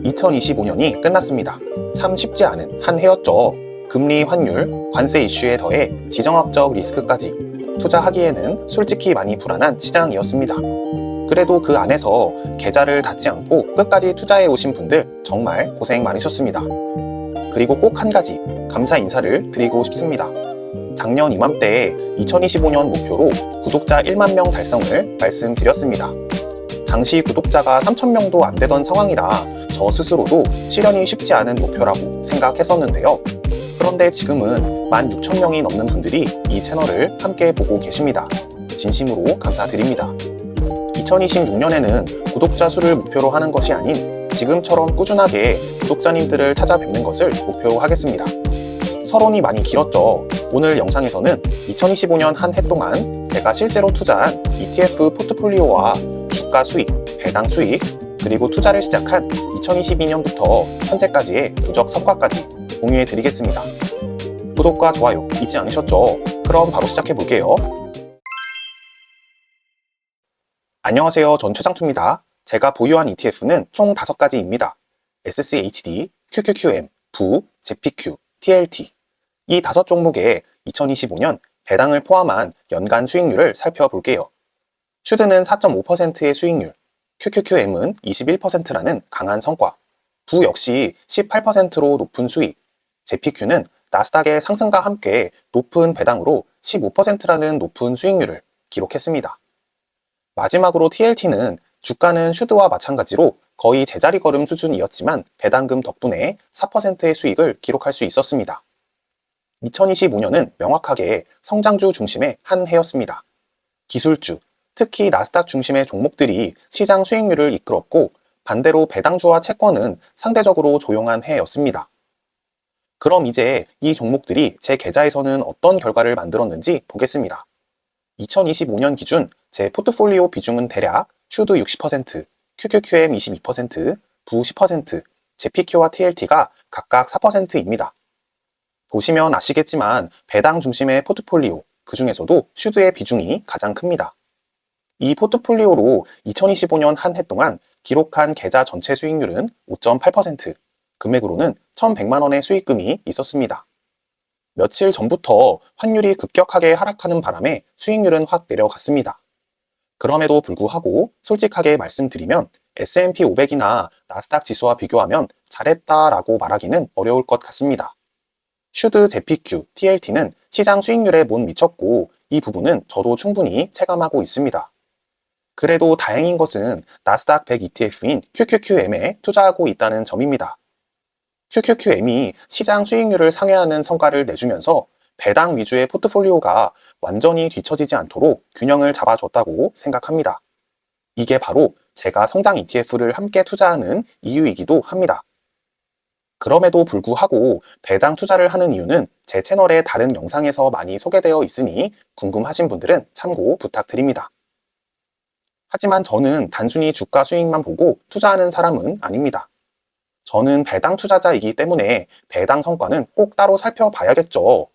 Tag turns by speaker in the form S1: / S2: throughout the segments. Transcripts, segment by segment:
S1: 2025년이 끝났습니다. 참 쉽지 않은 한 해였죠. 금리, 환율, 관세 이슈에 더해 지정학적 리스크까지 투자하기에는 솔직히 많이 불안한 시장이었습니다. 그래도 그 안에서 계좌를 닫지 않고 끝까지 투자해 오신 분들 정말 고생 많으셨습니다. 그리고 꼭 한 가지 감사 인사를 드리고 싶습니다. 작년 이맘때에 2025년 목표로 구독자 1만 명 달성을 말씀드렸습니다. 당시 구독자가 3,000명도 안 되던 상황이라 저 스스로도 실현이 쉽지 않은 목표라고 생각했었는데요. 그런데 지금은 16,000명이 넘는 분들이 이 채널을 함께 보고 계십니다. 진심으로 감사드립니다. 2026년에는 구독자 수를 목표로 하는 것이 아닌 지금처럼 꾸준하게 구독자님들을 찾아뵙는 것을 목표로 하겠습니다. 서론이 많이 길었죠. 오늘 영상에서는 2025년 한 해 동안 제가 실제로 투자한 ETF 포트폴리오와 주가 수익, 배당 수익, 그리고 투자를 시작한 2022년부터 현재까지의 누적 성과까지 공유해 드리겠습니다. 구독과 좋아요 잊지 않으셨죠? 그럼 바로 시작해 볼게요. 안녕하세요. 전 최장투입니다. 제가 보유한 ETF는 총 5가지입니다. SCHD, QQQM, 부, JPQ, TLT. 이 5종목의 2025년 배당을 포함한 연간 수익률을 살펴볼게요. 슈드는 4.5%의 수익률, QQQM은 21%라는 강한 성과, 부 역시 18%로 높은 수익, JPQ는 나스닥의 상승과 함께 높은 배당으로 15%라는 높은 수익률을 기록했습니다. 마지막으로 TLT는 주가는 슈드와 마찬가지로 거의 제자리 걸음 수준이었지만 배당금 덕분에 4%의 수익을 기록할 수 있었습니다. 2025년은 명확하게 성장주 중심의 한 해였습니다. 기술주, 특히 나스닥 중심의 종목들이 시장 수익률을 이끌었고 반대로 배당주와 채권은 상대적으로 조용한 해였습니다. 그럼 이제 이 종목들이 제 계좌에서는 어떤 결과를 만들었는지 보겠습니다. 2025년 기준 제 포트폴리오 비중은 대략 슈드 60%, QQQM 22%, 부 10%, JPQ와 TLT가 각각 4%입니다. 보시면 아시겠지만 배당 중심의 포트폴리오, 그 중에서도 슈드의 비중이 가장 큽니다. 이 포트폴리오로 2025년 한 해 동안 기록한 계좌 전체 수익률은 5.8%, 금액으로는 1,100만 원의 수익금이 있었습니다. 며칠 전부터 환율이 급격하게 하락하는 바람에 수익률은 확 내려갔습니다. 그럼에도 불구하고 솔직하게 말씀드리면 S&P 500이나 나스닥 지수와 비교하면 잘했다라고 말하기는 어려울 것 같습니다. 슈드, JPQ, TLT는 시장 수익률에 못 미쳤고 이 부분은 저도 충분히 체감하고 있습니다. 그래도 다행인 것은 나스닥 100 ETF인 QQQM에 투자하고 있다는 점입니다. QQQM이 시장 수익률을 상회하는 성과를 내주면서 배당 위주의 포트폴리오가 완전히 뒤처지지 않도록 균형을 잡아줬다고 생각합니다. 이게 바로 제가 성장 ETF를 함께 투자하는 이유이기도 합니다. 그럼에도 불구하고 배당 투자를 하는 이유는 제 채널의 다른 영상에서 많이 소개되어 있으니 궁금하신 분들은 참고 부탁드립니다. 하지만 저는 단순히 주가 수익만 보고 투자하는 사람은 아닙니다. 저는 배당 투자자이기 때문에 배당 성과는 꼭 따로 살펴봐야겠죠.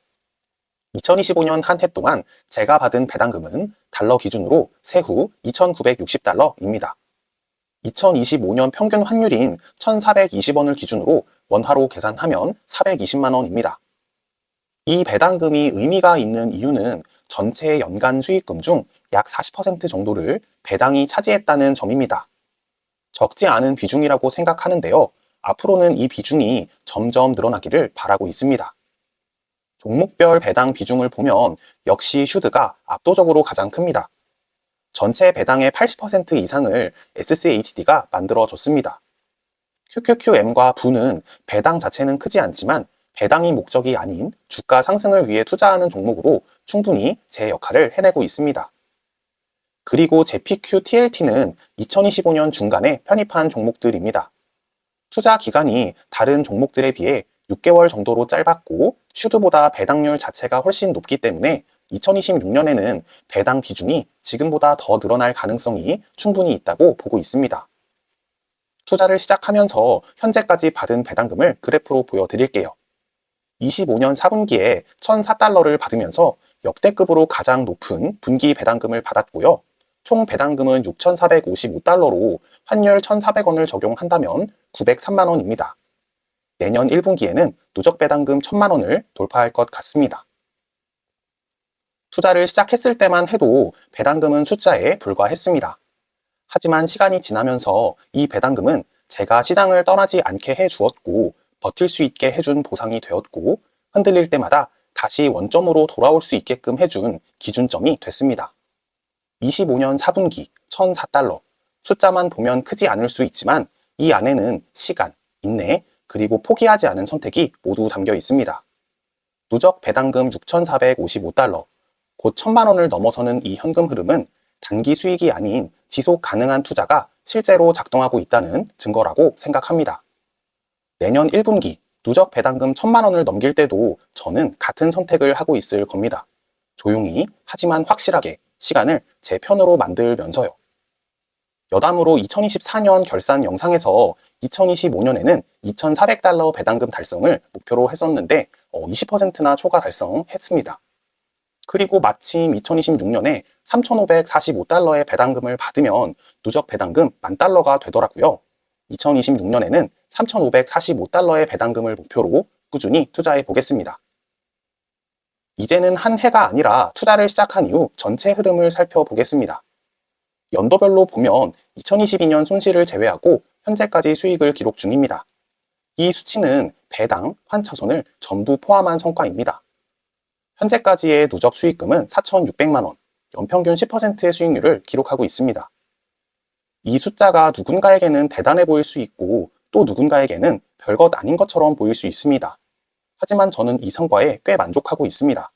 S1: 2025년 한 해 동안 제가 받은 배당금은 달러 기준으로 세후 2,960달러입니다. 2025년 평균 환율인 1,420원을 기준으로 원화로 계산하면 420만 원입니다. 이 배당금이 의미가 있는 이유는 전체 연간 수익금 중 약 40% 정도를 배당이 차지했다는 점입니다. 적지 않은 비중이라고 생각하는데요. 앞으로는 이 비중이 점점 늘어나기를 바라고 있습니다. 종목별 배당 비중을 보면 역시 슈드가 압도적으로 가장 큽니다. 전체 배당의 80% 이상을 SCHD가 만들어줬습니다. QQQM과 부는 배당 자체는 크지 않지만 배당이 목적이 아닌 주가 상승을 위해 투자하는 종목으로 충분히 제 역할을 해내고 있습니다. 그리고 JPQ, TLT는 2025년 중간에 편입한 종목들입니다. 투자 기간이 다른 종목들에 비해 6개월 정도로 짧았고 슈드보다 배당률 자체가 훨씬 높기 때문에 2026년에는 배당 비중이 지금보다 더 늘어날 가능성이 충분히 있다고 보고 있습니다. 투자를 시작하면서 현재까지 받은 배당금을 그래프로 보여드릴게요. 25년 4분기에 1,004달러를 받으면서 역대급으로 가장 높은 분기 배당금을 받았고요. 총 배당금은 6,455달러로 환율 1,400원을 적용한다면 903만 원입니다. 내년 1분기에는 누적 배당금 1,000만 원을 돌파할 것 같습니다. 투자를 시작했을 때만 해도 배당금은 숫자에 불과했습니다. 하지만 시간이 지나면서 이 배당금은 제가 시장을 떠나지 않게 해주었고 버틸 수 있게 해준 보상이 되었고 흔들릴 때마다 다시 원점으로 돌아올 수 있게끔 해준 기준점이 됐습니다. 25년 4분기 1,004달러. 숫자만 보면 크지 않을 수 있지만 이 안에는 시간, 인내, 그리고 포기하지 않은 선택이 모두 담겨 있습니다. 누적 배당금 6,455달러. 곧 1,000만 원을 넘어서는 이 현금 흐름은 단기 수익이 아닌 지속 가능한 투자가 실제로 작동하고 있다는 증거라고 생각합니다. 내년 1분기 누적 배당금 1,000만 원을 넘길 때도 저는 같은 선택을 하고 있을 겁니다. 조용히 하지만 확실하게 시간을 제 편으로 만들면서요. 여담으로 2024년 결산 영상에서 2025년에는 2,400달러 배당금 달성을 목표로 했었는데 20%나 초과 달성했습니다. 그리고 마침 2026년에 3,545달러의 배당금을 받으면 누적 배당금 10,000달러가 되더라고요. 2026년에는 3,545달러의 배당금을 목표로 꾸준히 투자해 보겠습니다. 이제는 한 해가 아니라 투자를 시작한 이후 전체 흐름을 살펴보겠습니다. 연도별로 보면 2022년 손실을 제외하고 현재까지 수익을 기록 중입니다. 이 수치는 배당, 환차손을 전부 포함한 성과입니다. 현재까지의 누적 수익금은 4,600만 원, 연평균 10%의 수익률을 기록하고 있습니다. 이 숫자가 누군가에게는 대단해 보일 수 있고 또 누군가에게는 별것 아닌 것처럼 보일 수 있습니다. 하지만 저는 이 성과에 꽤 만족하고 있습니다.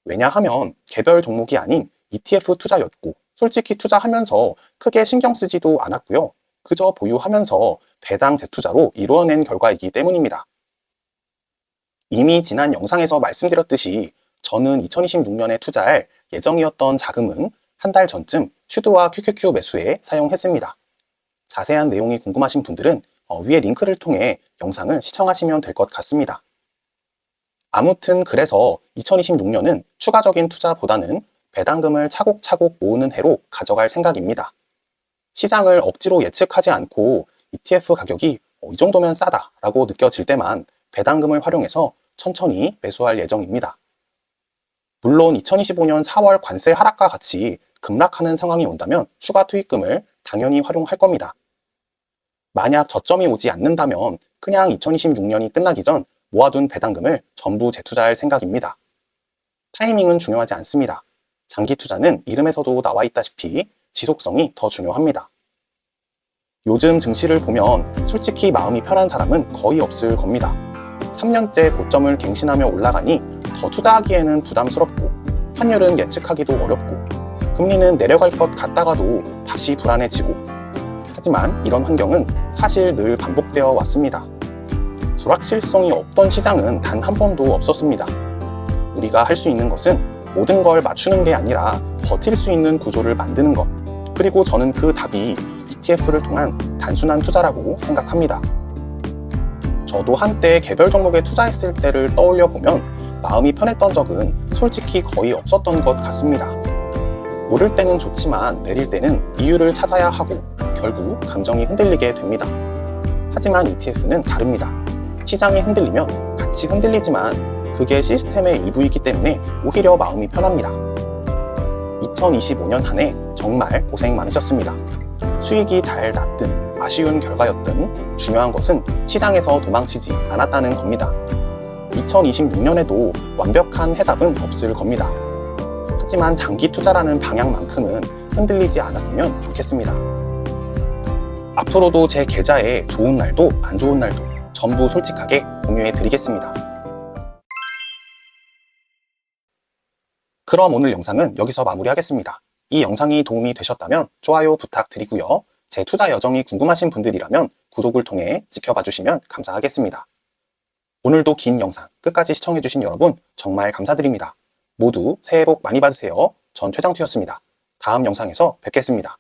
S1: 왜냐하면 개별 종목이 아닌 ETF 투자였고 솔직히 투자하면서 크게 신경 쓰지도 않았고요. 그저 보유하면서 배당 재투자로 이루어낸 결과이기 때문입니다. 이미 지난 영상에서 말씀드렸듯이 저는 2026년에 투자할 예정이었던 자금은 한 달 전쯤 슈드와 QQQ 매수에 사용했습니다. 자세한 내용이 궁금하신 분들은 위에 링크를 통해 영상을 시청하시면 될 것 같습니다. 아무튼 그래서 2026년은 추가적인 투자보다는 배당금을 차곡차곡 모으는 해로 가져갈 생각입니다. 시장을 억지로 예측하지 않고 ETF 가격이 이 정도면 싸다라고 느껴질 때만 배당금을 활용해서 천천히 매수할 예정입니다. 물론 2025년 4월 관세 하락과 같이 급락하는 상황이 온다면 추가 투입금을 당연히 활용할 겁니다. 만약 저점이 오지 않는다면 그냥 2026년이 끝나기 전 모아둔 배당금을 전부 재투자할 생각입니다. 타이밍은 중요하지 않습니다. 장기 투자는 이름에서도 나와 있다시피 지속성이 더 중요합니다. 요즘 증시를 보면 솔직히 마음이 편한 사람은 거의 없을 겁니다. 3년째 고점을 갱신하며 올라가니 더 투자하기에는 부담스럽고 환율은 예측하기도 어렵고 금리는 내려갈 것 같다가도 다시 불안해지고 하지만 이런 환경은 사실 늘 반복되어 왔습니다. 불확실성이 없던 시장은 단 한 번도 없었습니다. 우리가 할 수 있는 것은 모든 걸 맞추는 게 아니라 버틸 수 있는 구조를 만드는 것. 그리고 저는 그 답이 ETF를 통한 단순한 투자라고 생각합니다. 저도 한때 개별 종목에 투자했을 때를 떠올려 보면 마음이 편했던 적은 솔직히 거의 없었던 것 같습니다. 오를 때는 좋지만 내릴 때는 이유를 찾아야 하고 결국 감정이 흔들리게 됩니다. 하지만 ETF는 다릅니다. 시장이 흔들리면 같이 흔들리지만 그게 시스템의 일부이기 때문에 오히려 마음이 편합니다. 2025년 한 해 정말 고생 많으셨습니다. 수익이 잘 났든 아쉬운 결과였든 중요한 것은 시장에서 도망치지 않았다는 겁니다. 2026년에도 완벽한 해답은 없을 겁니다. 하지만 장기 투자라는 방향만큼은 흔들리지 않았으면 좋겠습니다. 앞으로도 제 계좌에 좋은 날도 안 좋은 날도 전부 솔직하게 공유해 드리겠습니다. 그럼 오늘 영상은 여기서 마무리하겠습니다. 이 영상이 도움이 되셨다면 좋아요 부탁드리고요. 제 투자 여정이 궁금하신 분들이라면 구독을 통해 지켜봐 주시면 감사하겠습니다. 오늘도 긴 영상 끝까지 시청해주신 여러분 정말 감사드립니다. 모두 새해 복 많이 받으세요. 전 최장투였습니다. 다음 영상에서 뵙겠습니다.